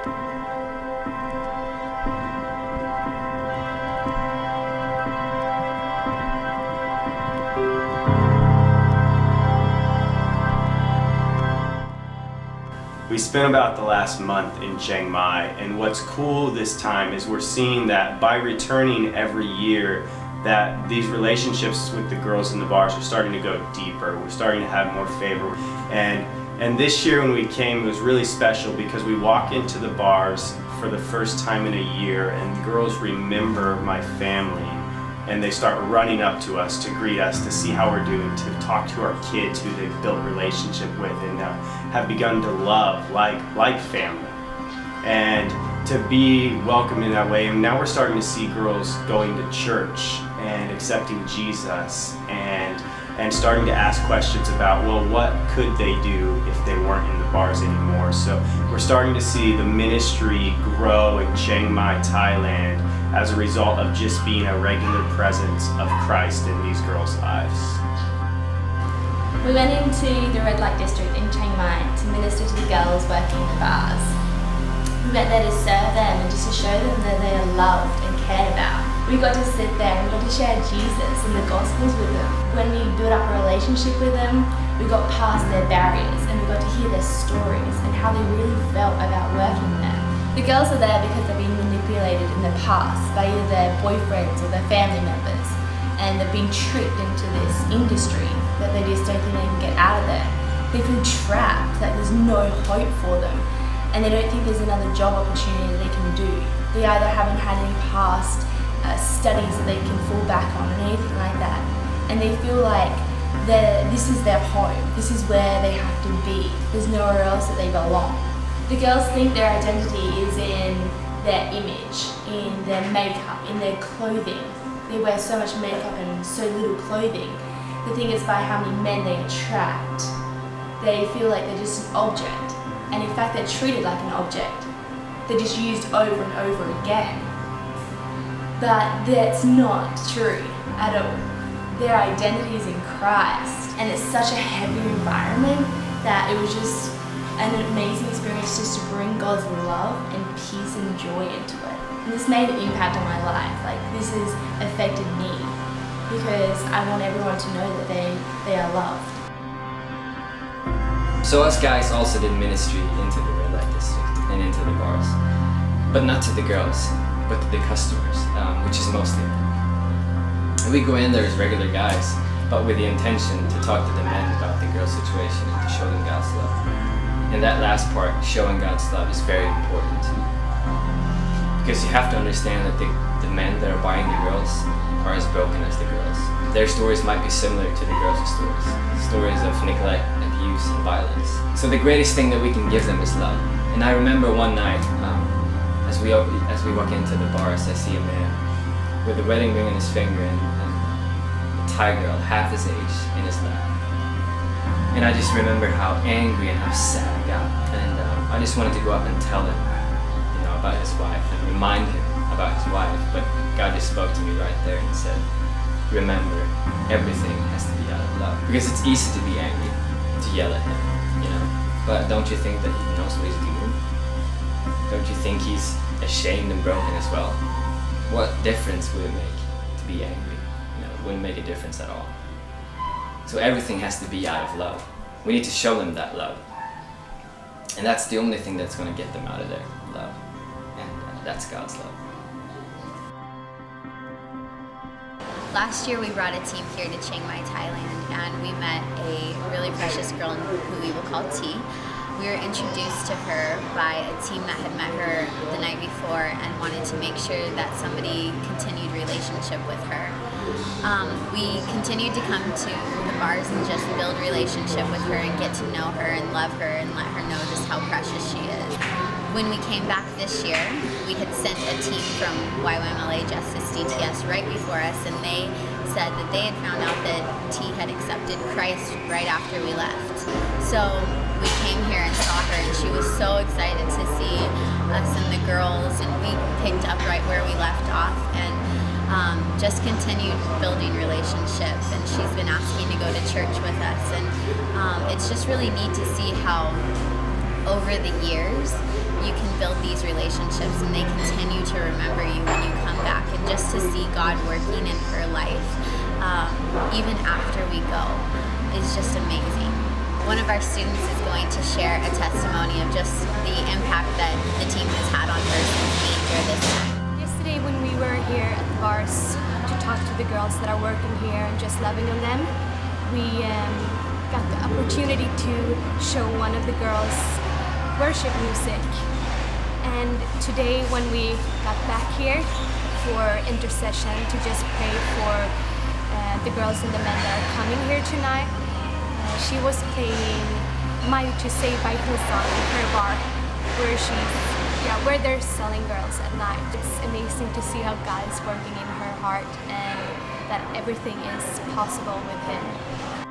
We spent about the last month in Chiang Mai, and what's cool this time is we're seeing that by returning every year that these relationships with the girls in the bars are starting to go deeper. We're starting to have more favor. And this year when we came, it was really special because we walk into the bars for the first time in a year and the girls remember my family. And they start running up to us to greet us, to see how we're doing, to talk to our kids who they've built a relationship with and have begun to love like family. And to be welcomed in that way. And now we're starting to see girls going to church and accepting Jesus and starting to ask questions about, well, what could they do if they weren't in the bars anymore? So we're starting to see the ministry grow in Chaing Mai Thailand as a result of just being a regular presence of Christ in these girls' lives. We went into the red light district in Chiang Mai to minister to the girls working in the bars. We went there to serve them and just to show them that they are loved and cared about. We got to sit there and we got to share Jesus and the Gospels with them. When we built up a relationship with them, we got past their barriers and we got to hear their stories and how they really felt about working there. The girls are there because they've been manipulated in the past by either their boyfriends or their family members, and they've been tricked into this industry that they just don't think they can get out of there. They feel trapped, that there's no hope for them, and they don't think there's another job opportunity that they can do. They either haven't had any past studies that they can fall back on or anything like that, and they feel like this is their home, this is where they have to be, there's nowhere else that they belong. The girls think their identity is in their image, in their makeup, in their clothing. They wear so much makeup and so little clothing. The thing is by how many men they attract. They feel like they're just an object, and in fact they're treated like an object. They're just used over and over again. But that's not true at all. Their identity is in Christ, and it's such a heavy environment that it was just an amazing experience just to bring God's love and peace and joy into it. And this made an impact on my life. Like, this has affected me because I want everyone to know that they are loved. So us guys also did ministry into the red light district and into the bars, but not to the girls, but to the customers, which is mostly men. And we go in there as regular guys, but with the intention to talk to the men about the girls' situation and to show them God's love. And that last part, showing God's love, is very important to me. Because you have to understand that the men that are buying the girls are as broken as the girls. Their stories might be similar to the girls' stories. Stories of neglect, abuse, and violence. So the greatest thing that we can give them is love. And I remember one night, as we walk into the bars, I see a man with a wedding ring on his finger and a Thai girl, half his age, in his lap. And I just remember how angry and how sad I got. And I just wanted to go up and tell him, about his wife and remind him about his wife. But God just spoke to me right there and said, remember, everything has to be out of love. Because it's easy to be angry, to yell at him, But don't you think that he knows what he's doing? Don't you think he's ashamed and broken as well? What difference would it make to be angry? It wouldn't make a difference at all. So everything has to be out of love. We need to show them that love. And that's the only thing that's going to get them out of there, love. And that's God's love. Last year we brought a team here to Chiang Mai, Thailand, and we met a really precious girl who we will call T. We were introduced to her by a team that had met her the night before and wanted to make sure that somebody continued relationship with her. We continued to come to the bars and just build relationship with her and get to know her and love her and let her know just how precious she is. When we came back this year, we had sent a team from YWAM Justice DTS right before us, and they said that they had found out that T had accepted Christ right after we left. So we came here and saw her, and she was so excited to see us and the girls, and we picked up right where we left off and just continued building relationship. And she's been asking to go to church with us, and it's just really neat to see how over the years you can build these relationships and they continue to remember you when you come back, and just to see God working in her life even after we go is just amazing. One of our students is going to share a testimony of just the impact that the team has had on her since being here this time. Yesterday when we were here at the bars to talk to the girls that are working here and just loving on them, we got the opportunity to show one of the girls worship music. And today when we got back here for intercession to just pray for the girls and the men that are coming here tonight, she was playing Mighty to Save by Hillsong in her bar, where they're selling girls at night. It's amazing to see how God is working in her heart and that everything is possible with Him.